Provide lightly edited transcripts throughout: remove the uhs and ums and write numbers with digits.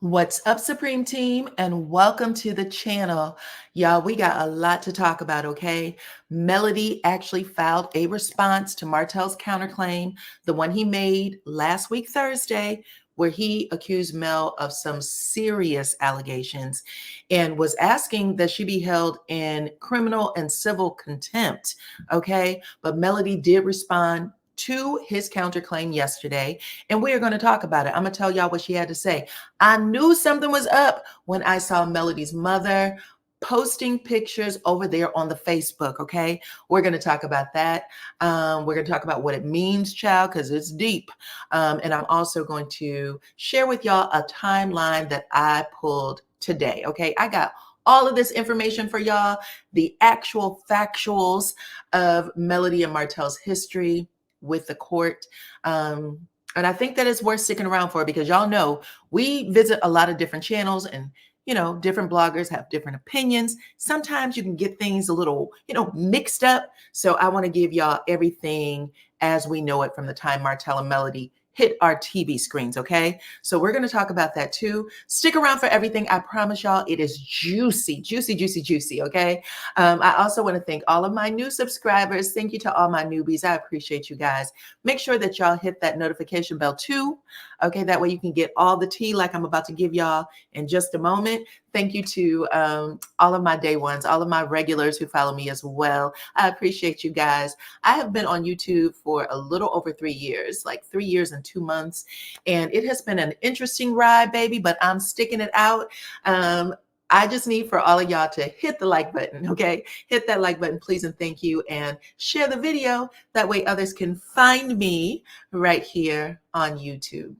What's up, Supreme Team, and welcome to the channel. Y'all, we got a lot to talk about, okay? Melody actually filed a response to Martell's counterclaim, the one he made last week, Thursday, where he accused Mel of some serious allegations and was asking that she be held in criminal and civil contempt, okay? But Melody did respond to his counterclaim yesterday, and we are going to talk about it. I'm going to tell y'all what she had to say. I knew something was up when I saw Melody's mother posting pictures over there on the Facebook. Okay, we're going to talk about that. We're going to talk about what it means, child, because it's deep. And I'm also going to share with y'all a timeline that I pulled today. Okay, I got all of this information for y'all, the actual factuals of Melody and Martell's history with the court. And I think that it's worth sticking around for because y'all know we visit a lot of different channels and, different bloggers have different opinions. Sometimes you can get things a little, mixed up. So I want to give y'all everything as we know it from the time Martell and Melody hit our TV screens, okay? So we're going to talk about that too. Stick around for everything. I promise y'all it is juicy, juicy, juicy, juicy, okay? I also want to thank all of my new subscribers. Thank you to all my newbies. I appreciate you guys. Make sure that y'all hit that notification bell too, okay? That way you can get all the tea like I'm about to give y'all in just a moment. Thank you to all of my day ones, all of my regulars who follow me as well. I appreciate you guys. I have been on YouTube for a little over 3 years, like 3 years and 2 months. And it has been an interesting ride, baby, but I'm sticking it out. I just need for all of y'all to hit the like button, okay? Hit that like button, please, and thank you. And share the video. That way others can find me right here on YouTube.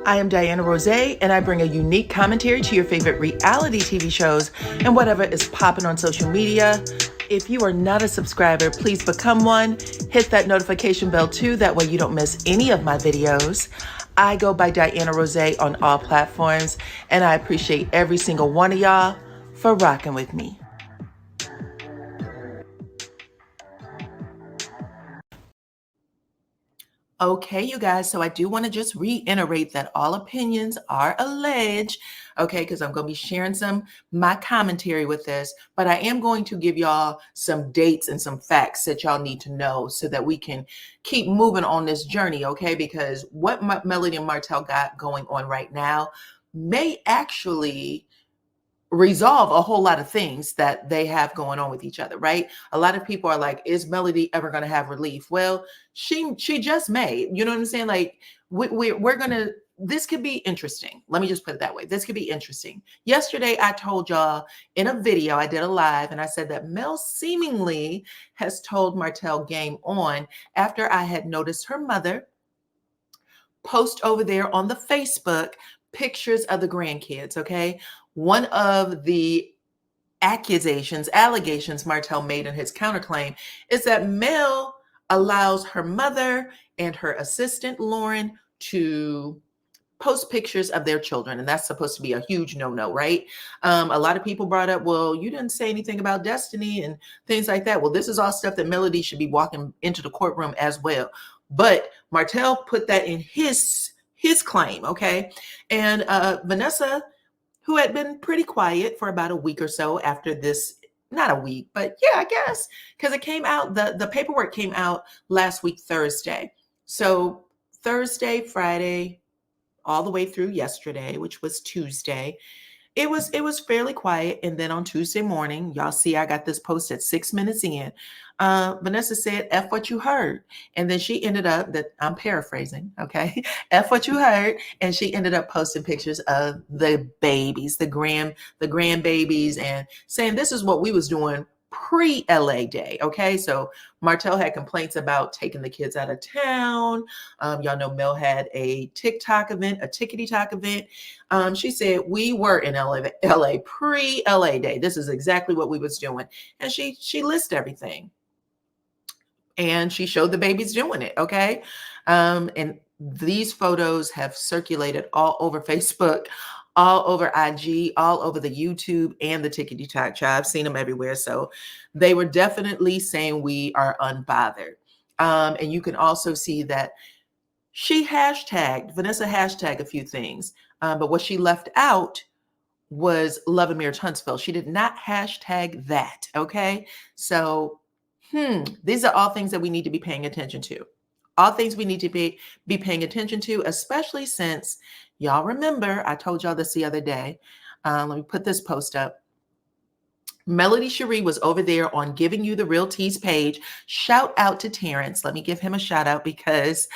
I am DYANAROZAY, and I bring a unique commentary to your favorite reality TV shows and whatever is popping on social media. If you are not a subscriber, please become one. Hit that notification bell too. That way you don't miss any of my videos. I go by DYANAROZAY on all platforms, and I appreciate every single one of y'all for rocking with me. Okay, you guys, so I do want to just reiterate that all opinions are alleged, okay, because I'm going to be sharing my commentary with this, but I am going to give y'all some dates and some facts that y'all need to know so that we can keep moving on this journey, okay, because what Melody and Martell got going on right now may actually resolve a whole lot of things that they have going on with each other, right? A lot of people are like, is Melody ever going to have relief? Well, she just may, you know what I'm saying? Like we're going to, this could be interesting. Let me just put it that way. This could be interesting. Yesterday, I told y'all in a video, I did a live, and I said that Mel seemingly has told Martell game on after I had noticed her mother post over there on the Facebook pictures of the grandkids, okay? One of the allegations Martell made in his counterclaim is that Mel allows her mother and her assistant, Lauren, to post pictures of their children. And that's supposed to be a huge no-no, right? A lot of people brought up, well, you didn't say anything about Destiny and things like that. Well, this is all stuff that Melody should be walking into the courtroom as well. But Martell put that in his claim, okay? And Vanessa, who had been pretty quiet for about a week or so after this, not a week, but yeah, I guess, because it came out, the paperwork came out last week, Thursday. So Thursday, Friday, all the way through yesterday, which was Tuesday, it was fairly quiet. And then on Tuesday morning, y'all see I got this post at 6 minutes in. Vanessa said, F what you heard. And then she ended up, that I'm paraphrasing, okay? F what you heard. And she ended up posting pictures of the babies, the grandbabies, and saying this is what we was doing pre-LA day, okay? So Martell had complaints about taking the kids out of town. Y'all know Mel had a TikTok event, a tickety-tock event. She said we were in LA pre-LA day. This is exactly what we was doing. And she lists everything. And she showed the babies doing it, okay? And these photos have circulated all over Facebook, all over IG, all over the YouTube and the tickety-tock child. I've seen them everywhere. So they were definitely saying we are unbothered. And you can also see that She hashtagged, Vanessa hashtagged a few things, but what she left out was Love Amir Huntsville. She did not hashtag that. Okay. So, these are all things that we need to be paying attention to. All things we need to be paying attention to, especially since y'all remember, I told y'all this the other day. Let me put this post up. Melody Cherie was over there on Giving You the Real Tease page. Shout out to Terrence. Let me give him a shout out because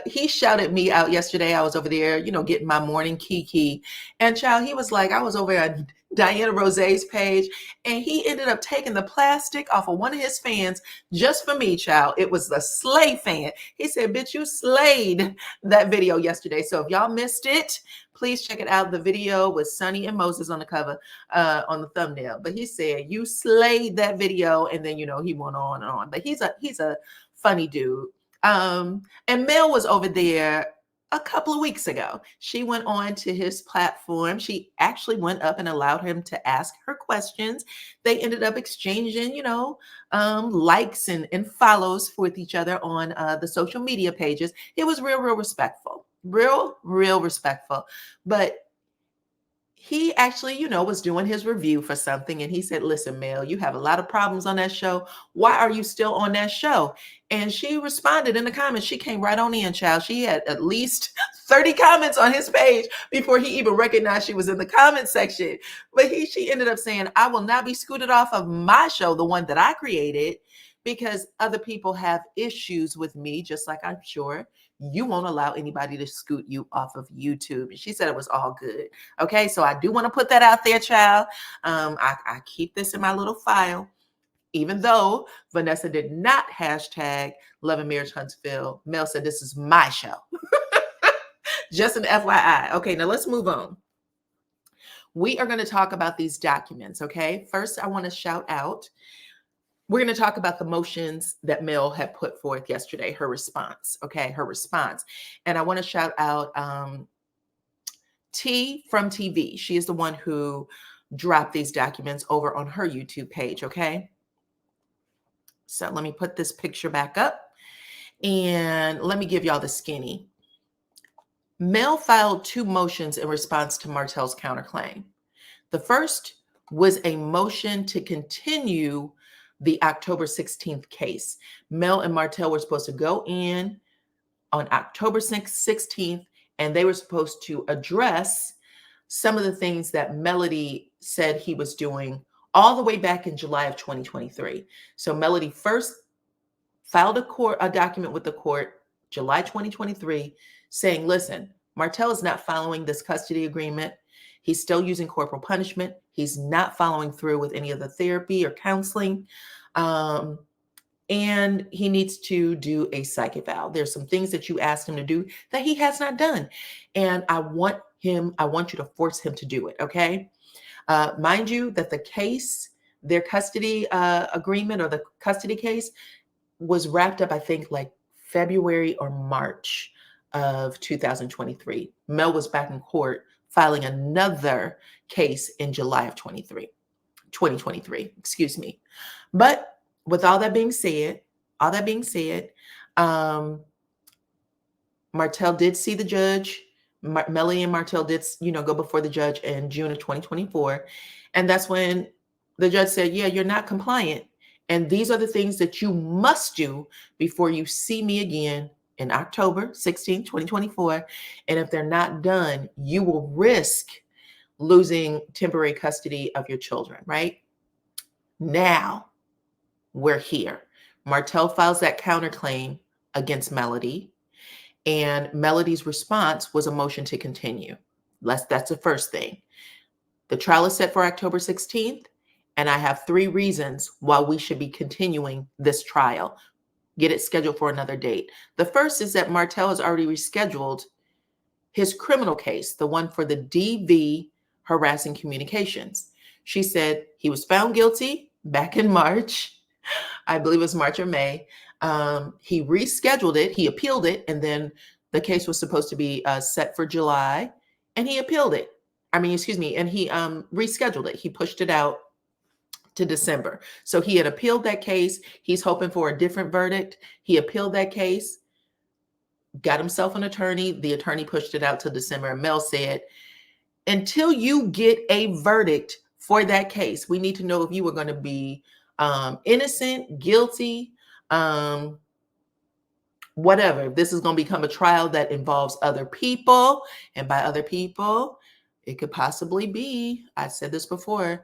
he shouted me out yesterday. I was over there, getting my morning kiki. And child, he was like, I was over at DYANAROZAY's page, and he ended up taking the plastic off of one of his fans just for me, child. It was the Slay fan. He said, bitch, you slayed that video yesterday. So if y'all missed it, please check it out. The video with Sonny and Moses on the cover, on the thumbnail. But he said, you slayed that video. And then, he went on and on. But he's a funny dude. And Mel was over there a couple of weeks ago. She went on to his platform. She actually went up and allowed him to ask her questions. They ended up exchanging, likes and follows with each other on the social media pages. It was real respectful. Real respectful. But he actually, was doing his review for something. And he said, listen, Mel, you have a lot of problems on that show. Why are you still on that show? And she responded in the comments. She came right on in, child. She had at least 30 comments on his page before he even recognized she was in the comment section. But she ended up saying, I will not be scooted off of my show, the one that I created, because other people have issues with me, just like I'm sure you won't allow anybody to scoot you off of YouTube. And she said it was all good. Okay, so I do want to put that out there, child. I keep this in my little file, even though Vanessa did not hashtag Love and Marriage Huntsville. Mel said, this is my show. Just an FYI. Okay, now let's move on. We are going to talk about these documents, okay? First, I want to shout out. We're going to talk about the motions that Mel had put forth yesterday, her response, okay? Her response. And I want to shout out T from TV. She is the one who dropped these documents over on her YouTube page, okay? So let me put this picture back up and let me give y'all the skinny. Mel filed 2 motions in response to Martell's counterclaim. The first was a motion to continue the October 16th case. Mel and Martell were supposed to go in on October 16th, and they were supposed to address some of the things that Melody said he was doing all the way back in July of 2023. So Melody first filed a document with the court, July 2023, saying, listen, Martell is not following this custody agreement. He's still using corporal punishment. He's not following through with any of the therapy or counseling. And he needs to do a psych eval. There's some things that you asked him to do that he has not done. And I want you to force him to do it, okay? Mind you that the case, their custody agreement or the custody case was wrapped up, I think, like February or March of 2023. Mel was back in court filing another case in July of 2023, excuse me. But with all that being said, Martell did see the judge. Melody and Martell did, go before the judge in June of 2024. And that's when the judge said, yeah, you're not compliant. And these are the things that you must do before you see me again in October 16, 2024. And if they're not done, you will risk losing temporary custody of your children, right? Now we're here. Martell files that counterclaim against Melody, and Melody's response was a motion to continue. That's the first thing. The trial is set for October 16th, and I have 3 reasons why we should be continuing this trial. Get it scheduled for another date. The first is that Martell has already rescheduled his criminal case, the one for the DV harassing communications. She said he was found guilty back in March. I believe it was March or May. He rescheduled it. He appealed it. And then the case was supposed to be set for July. And he appealed it. And he rescheduled it. He pushed it out to December. So he had appealed that case. He's hoping for a different verdict. He appealed that case. got himself an attorney. The attorney pushed it out to December, and Mel said, until you get a verdict for that case, we need to know if you were going to be innocent, guilty, um, whatever. If this is going to become a trial that involves other people, and by other people, it could possibly be, I said this before,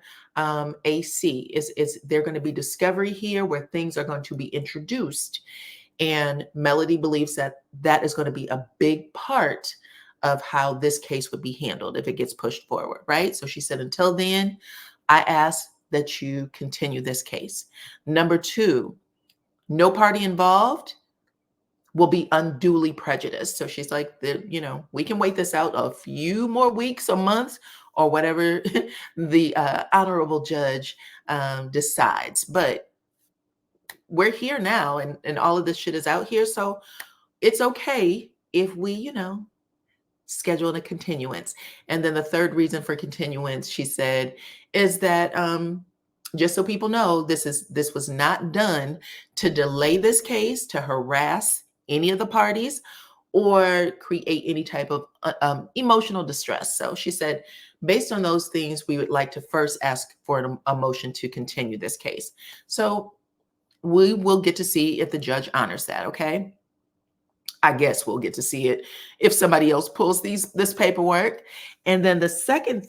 AC. Is there going to be discovery here where things are going to be introduced? And Melody believes that that is going to be a big part of how this case would be handled if it gets pushed forward, right? So she said, until then, I ask that you continue this case. Number two, no party involved will be unduly prejudiced. So she's like, we can wait this out a few more weeks or months or whatever the honorable judge decides. But we're here now, and all of this shit is out here. So it's okay if we, schedule a continuance. And then the third reason for continuance, she said, is that just so people know, this was not done to delay this case, to harass any of the parties, or create any type of emotional distress. So she said, based on those things, we would like to first ask for a motion to continue this case. So we will get to see if the judge honors that, okay? I guess we'll get to see it if somebody else pulls this paperwork. And then the second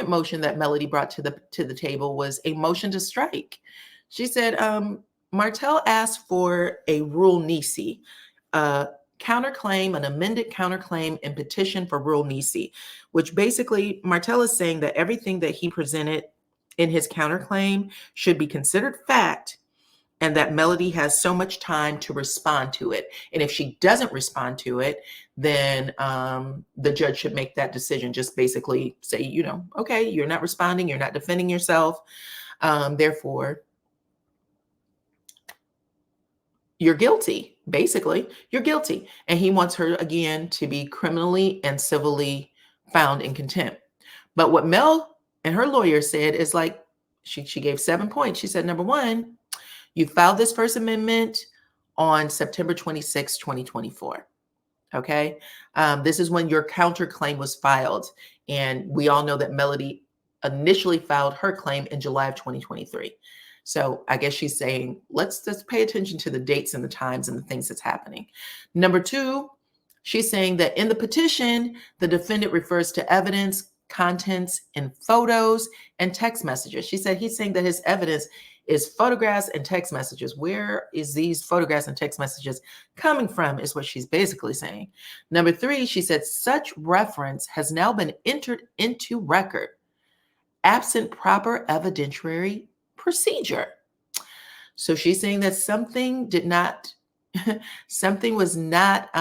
motion that Melody brought to the table was a motion to strike. She said, Martell asked for a rule nisi, counterclaim, an amended counterclaim and petition for rule nisi, which basically Martell is saying that everything that he presented in his counterclaim should be considered fact, and that Melody has so much time to respond to it. And if she doesn't respond to it, then the judge should make that decision. Just basically say, okay, you're not responding, you're not defending yourself. Therefore, you're guilty. Basically, you're guilty. And he wants her, again, to be criminally and civilly found in contempt. But what Mel and her lawyer said is like, she gave 7 points. She said, number one, you filed this First Amendment on September 26, 2024. Okay. This is when your counterclaim was filed. And we all know that Melody initially filed her claim in July of 2023. So I guess she's saying, let's pay attention to the dates and the times and the things that's happening. Number two, she's saying that in the petition, the defendant refers to evidence, contents, and photos and text messages. She said he's saying that his evidence is photographs and text messages. Where is these photographs and text messages coming from is what she's basically saying. Number three, she said such reference has now been entered into record, absent proper evidentiary procedure. So she's saying that something was not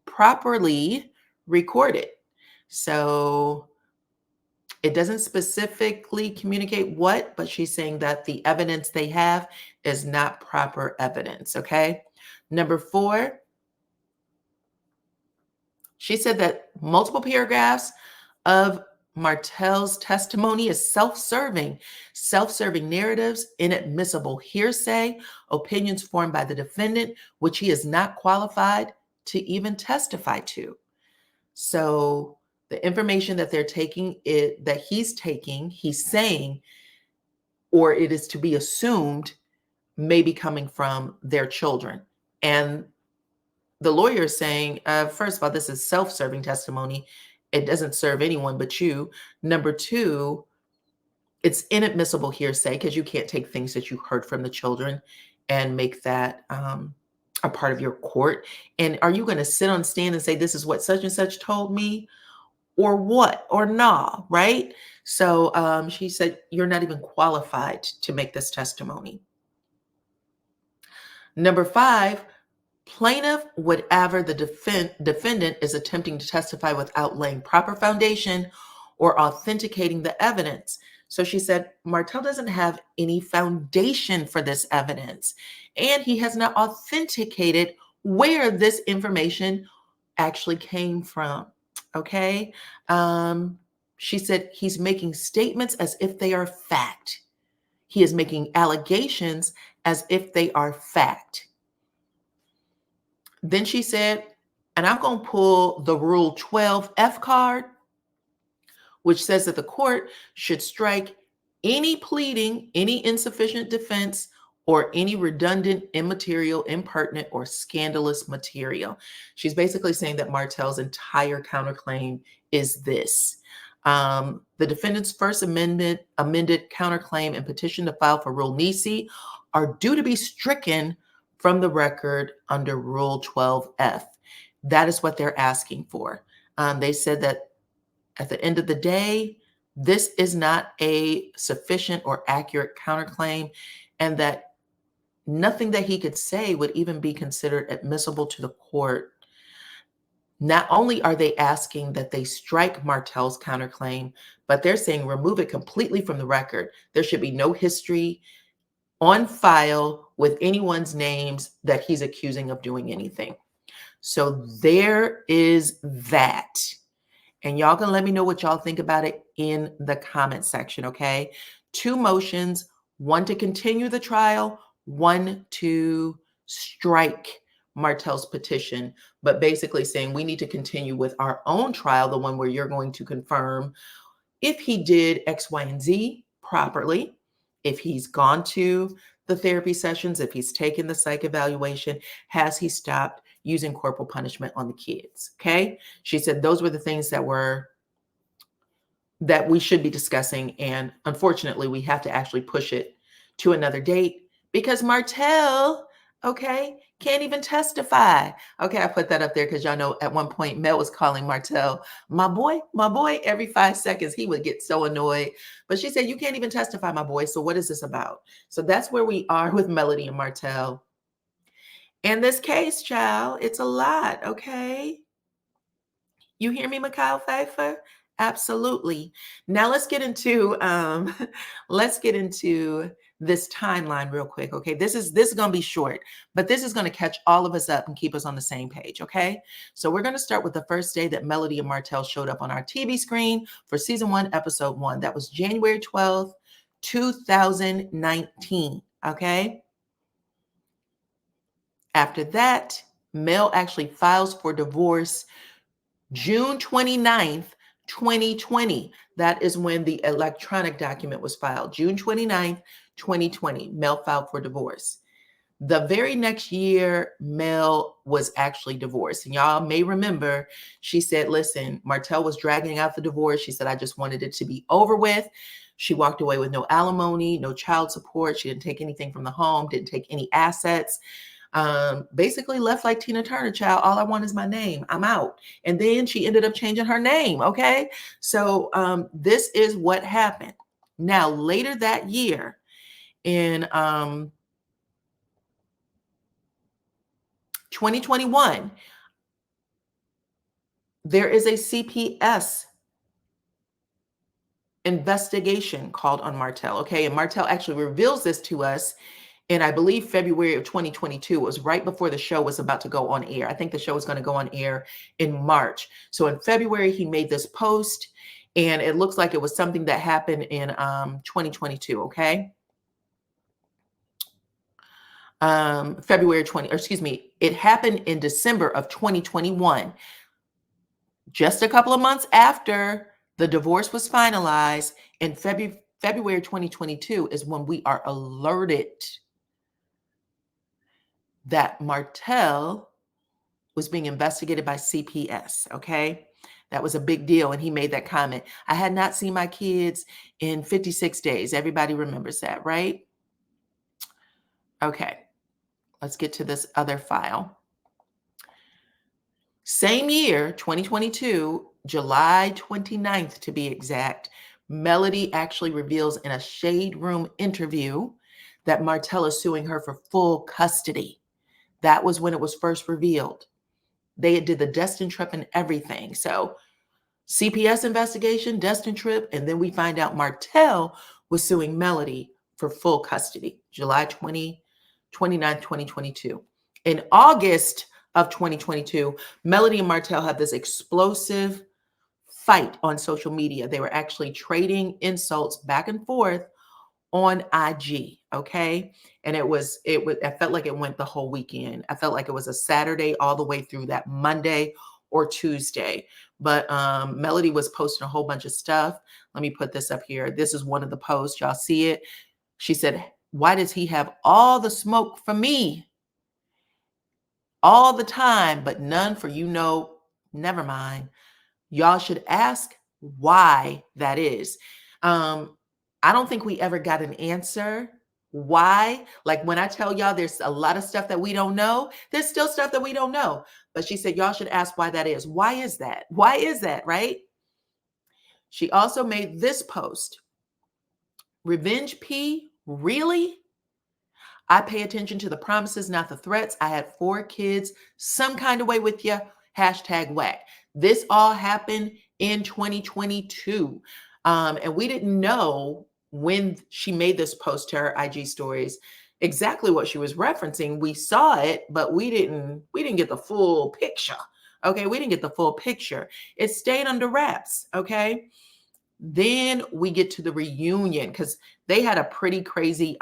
properly recorded. So it doesn't specifically communicate what, but she's saying that the evidence they have is not proper evidence, okay? Number four, she said that multiple paragraphs of Martell's testimony is self-serving narratives, inadmissible hearsay, opinions formed by the defendant, which he is not qualified to even testify to. So the information that they're taking, he's saying, or it is to be assumed, may be coming from their children. And the lawyer is saying, first of all, this is self-serving testimony. It doesn't serve anyone but you. Number two, it's inadmissible hearsay because you can't take things that you heard from the children and make that a part of your court. And are you going to sit on stand and say, this is what such and such told me? Or what? Or nah, right? So she said, you're not even qualified to make this testimony. Number five, plaintiff would aver the defendant is attempting to testify without laying proper foundation or authenticating the evidence. So she said, Martell doesn't have any foundation for this evidence, and he has not authenticated where this information actually came from. Okay. She said he's making statements as if they are fact. He is making allegations as if they are fact. Then she said, and I'm going to pull the Rule 12F card, which says that the court should strike any pleading, any insufficient defense, or any redundant, immaterial, impertinent, or scandalous material. She's basically saying that Martell's entire counterclaim is this. The defendant's first amended counterclaim and petition to file for Rule Nisi are due to be stricken from the record under Rule 12F. That is what they're asking for. They said that at the end of the day, this is not a sufficient or accurate counterclaim, and that nothing that he could say would even be considered admissible to the court. Not only are they asking that they strike Martell's counterclaim, but they're saying remove it completely from the record. There should be no history on file with anyone's names that he's accusing of doing anything. So there is that. And y'all can let me know what y'all think about it in the comment section, okay? 2 motions, one to continue the trial, one to strike Martell's petition, but basically saying we need to continue with our own trial, the one where you're going to confirm if he did X, Y, and Z properly, if he's gone to the therapy sessions, if he's taken the psych evaluation, has he stopped using corporal punishment on the kids, okay? She said those were the things that we should be discussing, and unfortunately, we have to actually push it to another date because Martell, okay, can't even testify. Okay, I put that up there because y'all know at one point Mel was calling Martell my boy, every 5 seconds. He would get so annoyed. But she said, you can't even testify, my boy. So what is this about? So that's where we are with Melody and Martell. In this case, child, it's a lot, okay? You hear me, Mikhail Pfeiffer? Absolutely. Now let's get into this timeline real quick. Okay, this is going to be short, but this is going to catch all of us up and keep us on the same page. Okay, so we're going to start with the first day that Melody and Martell showed up on our TV screen for season 1, episode 1. That was January 12th, 2019. Okay. After that, Mel actually files for divorce June 29th, 2020. That is when the electronic document was filed. June 29th, 2020, Mel filed for divorce. The very next year, Mel was actually divorced. And y'all may remember, she said, listen, Martell was dragging out the divorce. She said, I just wanted it to be over with. She walked away with no alimony, no child support. She didn't take anything from the home, didn't take any assets. Basically left like Tina Turner, child. All I want is my name. I'm out. And then she ended up changing her name. Okay. So this is what happened. Now, later that year in 2021, there is a CPS investigation called on Martell. Okay. And Martell actually reveals this to us in, I believe, February of 2022. It was right before the show was about to go on air. I think the show was going to go on air in March. So in February, he made this post, and it looks like it was something that happened in 2022, okay? February 20, or excuse me, it happened in December of 2021. Just a couple of months after the divorce was finalized, in February 2022 is when we are alerted that Martell was being investigated by CPS, okay? That was a big deal, and he made that comment. I had not seen my kids in 56 days. Everybody remembers that, right? Okay, let's get to this other file. Same year, 2022, July 29th to be exact, Melody actually reveals in a Shade Room interview that Martell is suing her for full custody. That was when it was first revealed. They did the Destin trip and everything. So CPS investigation, Destin trip, and then we find out Martell was suing Melody for full custody, July 29th, 2022. In August of 2022, Melody and Martell had this explosive fight on social media. They were actually trading insults back and forth on IG, okay? And I felt like it went the whole weekend. I felt like it was a Saturday all the way through that Monday or Tuesday. But Melody was posting a whole bunch of stuff. Let me put this up here. This is one of the posts. Y'all see it? She said, "Why does he have all the smoke for me all the time, but none for you know, never mind. Y'all should ask why that is." I don't think we ever got an answer why. Like when I tell y'all there's a lot of stuff that we don't know, there's still stuff that we don't know. But she said, y'all should ask why that is. Why is that? Why is that, right? She also made this post. Revenge P, really? I pay attention to the promises, not the threats. I had 4 kids, some kind of way with you. Hashtag whack. This all happened in 2022. And we didn't know when she made this post to her IG stories exactly what she was referencing. We saw it, but we didn't get the full picture. Okay, we didn't get the full picture. It stayed under wraps. Okay. Then we get to the reunion because they had a pretty crazy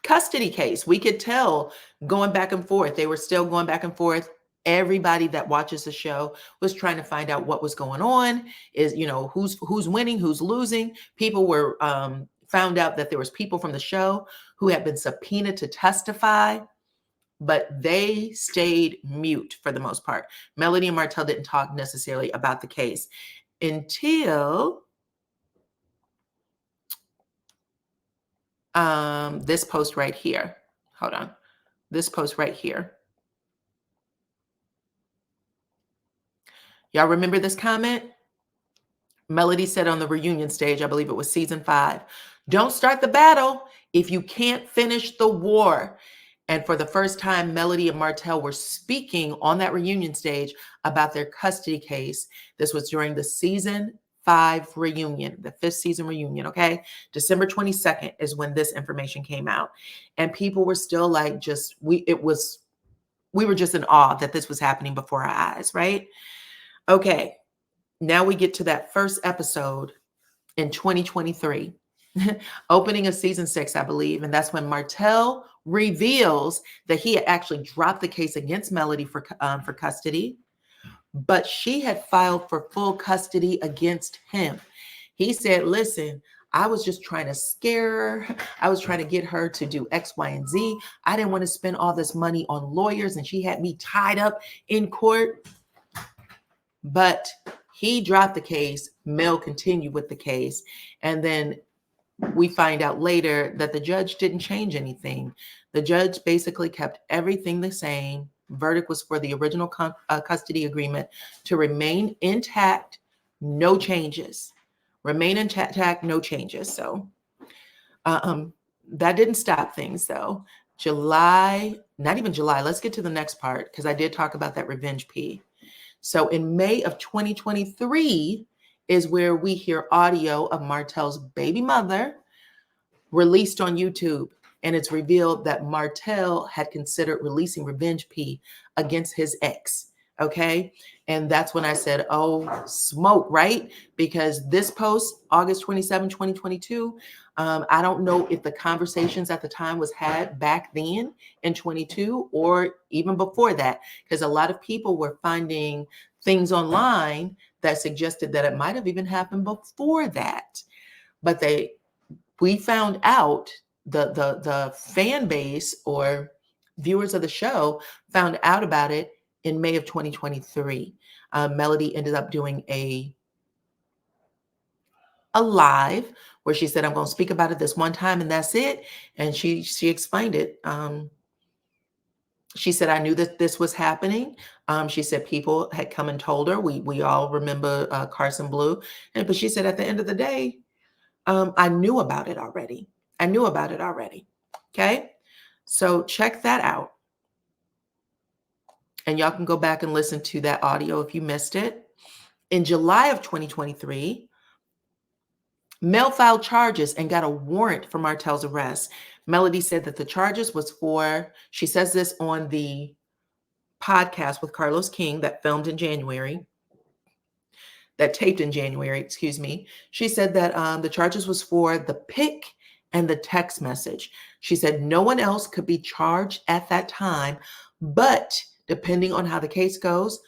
custody case. We could tell going back and forth. They were still going back and forth. Everybody that watches the show was trying to find out what was going on. Is who's winning, who's losing. People were found out that there was people from the show who had been subpoenaed to testify, but they stayed mute for the most part. Melody and Martell didn't talk necessarily about the case until this post right here. Hold on. This post right here. Y'all remember this comment? Melody said on the reunion stage, I believe it was season 5, "Don't start the battle if you can't finish the war." And for the first time, Melody and Martell were speaking on that reunion stage about their custody case. This was during the season 5 reunion, the 5th season reunion, okay? December 22nd is when this information came out. And people were still like, we were just in awe that this was happening before our eyes, right? Okay, now we get to that first episode in 2023, opening of season 6, I believe. And that's when Martell reveals that he had actually dropped the case against Melody for custody, but she had filed for full custody against him. He said, "Listen, I was just trying to scare her. I was trying to get her to do X, Y, and Z. I didn't want to spend all this money on lawyers, and she had me tied up in court." But he dropped the case. Mel continued with the case. And then we find out later that the judge didn't change anything. The judge basically kept everything the same. Verdict was for the original custody agreement to remain intact, no changes. Remain intact, no changes. So that didn't stop things though. July, not even July. Let's get to the next part because I did talk about that revenge P. So in May of 2023 is where we hear audio of Martell's baby mother released on YouTube. And it's revealed that Martell had considered releasing revenge P against his ex. Okay. And that's when I said, oh, smoke, right? Because this post, August 27, 2022, I don't know if the conversations at the time was had back then in 22 or even before that, because a lot of people were finding things online that suggested that it might have even happened before that. But we found out, the fan base or viewers of the show found out about it in May of 2023. Melody ended up doing a live where she said, "I'm going to speak about it this one time and that's it." And she explained it. She said, "I knew that this was happening." She said people had come and told her. We all remember Carson Blue. But she said at the end of the day, I knew about it already. Okay. So check that out. And y'all can go back and listen to that audio if you missed it. In July of 2023, Mel filed charges and got a warrant for Martell's arrest. Melody said that the charges was for, she says this on the podcast with Carlos King that filmed in January, that taped in January, excuse me. She said that the charges was for the pic and the text message. She said no one else could be charged at that time, but depending on how the case goes,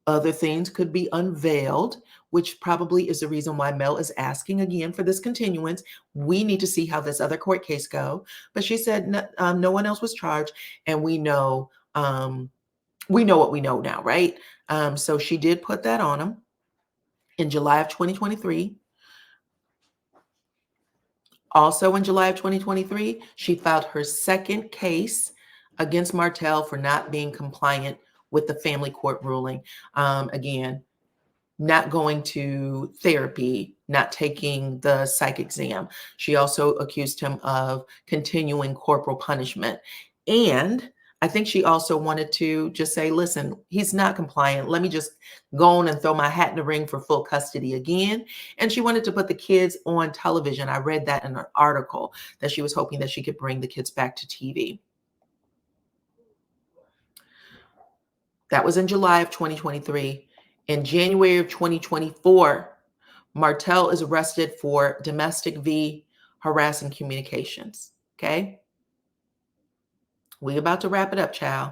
other things could be unveiled, which probably is the reason why Mel is asking again for this continuance. We need to see how this other court case go. But she said no one else was charged, and we know what we know now, right? So she did put that on him in July of 2023. Also in July of 2023, she filed her second case against Martell for not being compliant with the family court ruling. Again, not going to therapy, not taking the psych exam. She also accused him of continuing corporal punishment. And I think she also wanted to just say, listen, he's not compliant. Let me just go on and throw my hat in the ring for full custody again. And she wanted to put the kids on television. I read that in an article that she was hoping that she could bring the kids back to TV. That was in July of 2023. In January of 2024, Martell is arrested for domestic v. harassing communications. Okay. We about to wrap it up, child.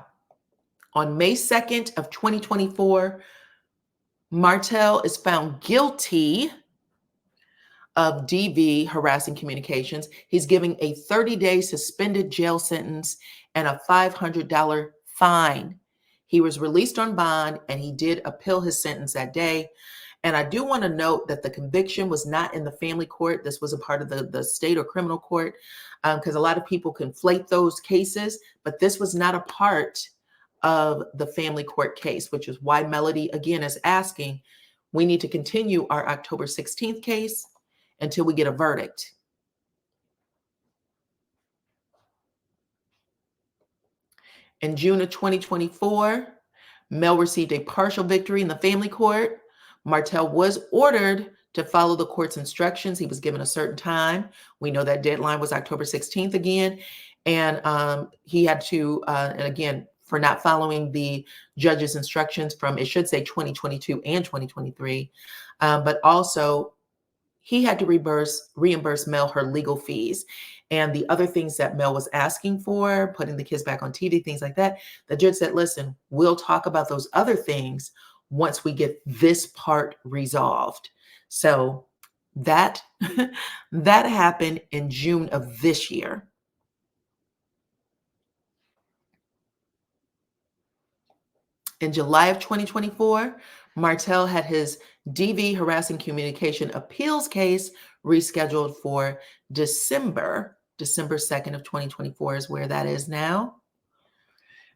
On May 2nd of 2024, Martell is found guilty of DV, harassing communications. He's giving a 30-day suspended jail sentence and a $500 fine. He was released on bond, and he did appeal his sentence that day. And I do want to note that the conviction was not in the family court. This was a part of the state or criminal court, because a lot of people conflate those cases, but this was not a part of the family court case, which is why Melody, again, is asking, we need to continue our October 16th case until we get a verdict. In June of 2024, Mel received a partial victory in the family court. Martell was ordered to follow the court's instructions. He was given a certain time. We know that deadline was October 16th again. And he had to, and again, for not following the judge's instructions from, it should say 2022 and 2023, but also he had to reimburse Mel her legal fees. And the other things that Mel was asking for, putting the kids back on TV, things like that, the judge said, listen, we'll talk about those other things once we get this part resolved. So that, that happened in June of this year. In July of 2024, Martell had his DV harassing communication appeals case rescheduled for December 2nd of 2024 is where that is now.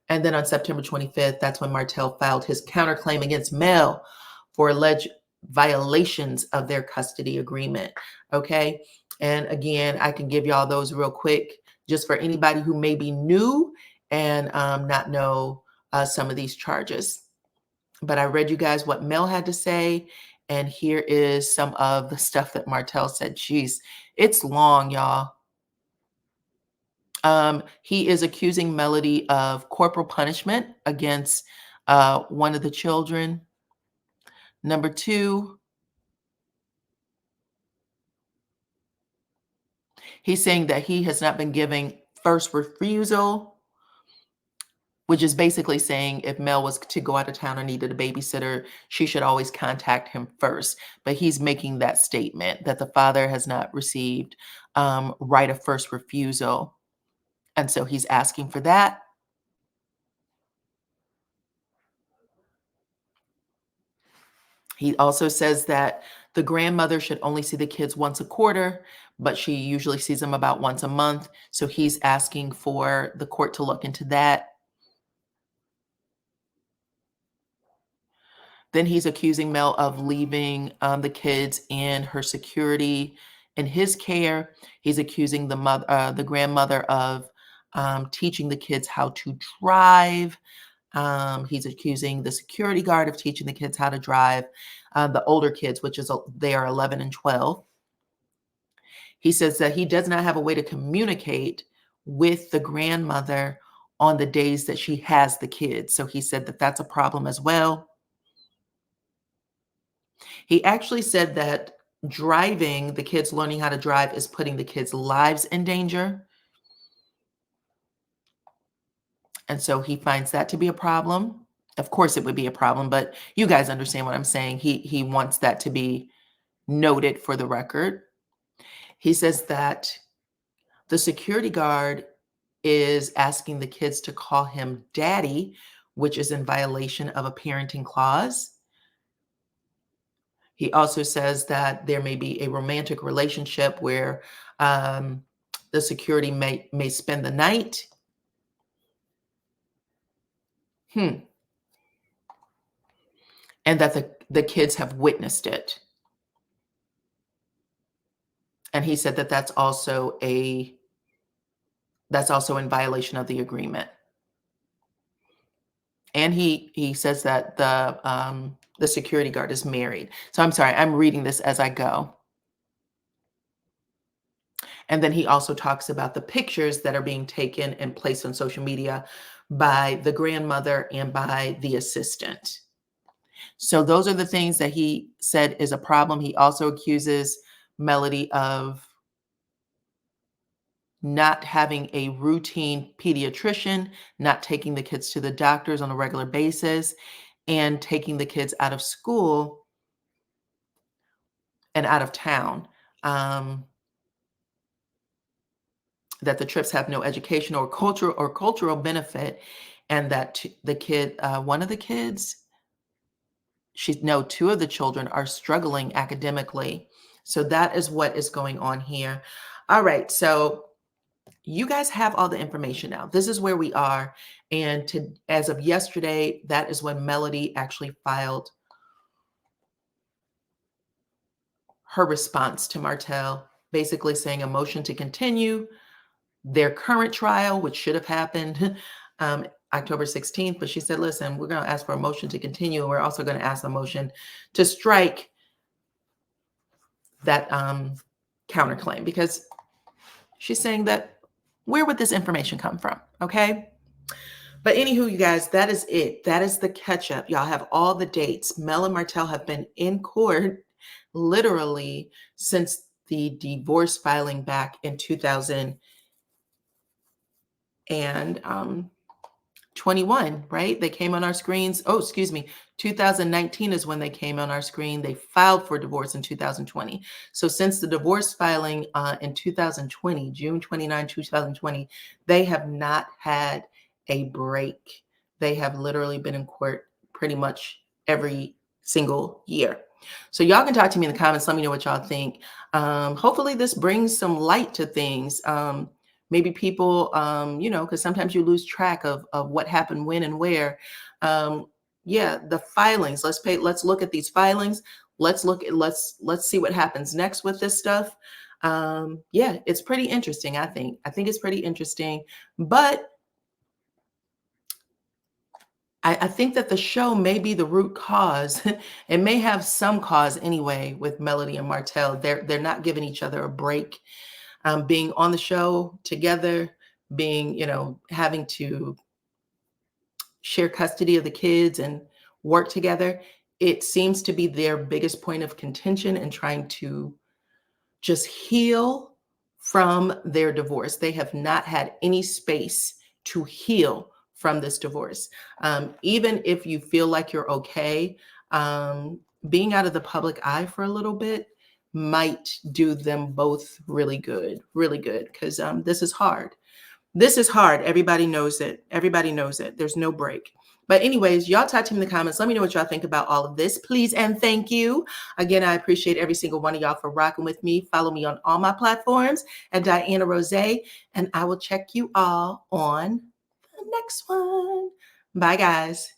And then on September 25th, that's when Martell filed his counterclaim against Mel for alleged violations of their custody agreement. Okay. And again, I can give y'all those real quick just for anybody who may be new and not know some of these charges. But I read you guys what Mel had to say. And here is some of the stuff that Martell said. Jeez, it's long, y'all. He is accusing Melody of corporal punishment against one of the children. Number 2, he's saying that he has not been giving first refusal, which is basically saying if Mel was to go out of town or needed a babysitter, she should always contact him first. But he's making that statement that the father has not received right of first refusal. And so he's asking for that. He also says that the grandmother should only see the kids once a quarter, but she usually sees them about once a month. So he's asking for the court to look into that. Then he's accusing Mel of leaving the kids in her security in his care. He's accusing the grandmother of teaching the kids how to drive. He's accusing the security guard of teaching the kids how to drive, the older kids, which is they are 11 and 12. He says that he does not have a way to communicate with the grandmother on the days that she has the kids. So he said that that's a problem as well. He actually said that driving, the kids learning how to drive is putting the kids' lives in danger. And so he finds that to be a problem. Of course, it would be a problem, but you guys understand what I'm saying. He wants that to be noted for the record. He says that the security guard is asking the kids to call him daddy, which is in violation of a parenting clause. He also says that there may be a romantic relationship where um, the security may spend the night. Hmm. And that the kids have witnessed it. And he said that that's also in violation of the agreement. And he says that the security guard is married. So I'm sorry, I'm reading this as I go. And then he also talks about the pictures that are being taken and placed on social media by the grandmother and by the assistant. So those are the things that he said is a problem. He also accuses Melody of not having a routine pediatrician, not taking the kids to the doctors on a regular basis, and taking the kids out of school and out of town. That the trips have no educational or cultural benefit, and that the kid, one of the kids, no, two of the children are struggling academically. So that is what is going on here. All right, so you guys have all the information now. This is where we are, and as of yesterday, that is when Melody actually filed her response to Martell, basically saying a motion to continue their current trial, which should have happened October 16th. But she said, listen, we're going to ask for a motion to continue. And we're also going to ask a motion to strike that counterclaim, because she's saying that where would this information come from? Okay. But anywho, you guys, that is it. That is the catch up. Y'all have all the dates. Mel and Martell have been in court literally since the divorce filing back in 2021, right? They came on our screens. Oh, excuse me. 2019 is when they came on our screen. They filed for divorce in 2020. So since the divorce filing in 2020, June 29, 2020, they have not had a break. They have literally been in court pretty much every single year. So y'all can talk to me in the comments. Let me know what y'all think. Hopefully this brings some light to things. Maybe people, because sometimes you lose track of what happened when and where. Yeah, the filings. Let's look at these filings. Let's see what happens next with this stuff. Yeah, it's pretty interesting, I think. I think it's pretty interesting. But I think that the show may be the root cause. It may have some cause anyway with Melody and Martell. They're not giving each other a break. Being on the show together, having to share custody of the kids and work together. It seems to be their biggest point of contention in trying to just heal from their divorce. They have not had any space to heal from this divorce. Even if you feel like you're okay, being out of the public eye for a little bit might do them both really good, because this is hard. This is hard. Everybody knows it. Everybody knows it. There's no break. But anyways, y'all talk to me in the comments. Let me know what y'all think about all of this, please. And thank you. Again, I appreciate every single one of y'all for rocking with me. Follow me on all my platforms at DYANAROZAY. And I will check you all on the next one. Bye, guys.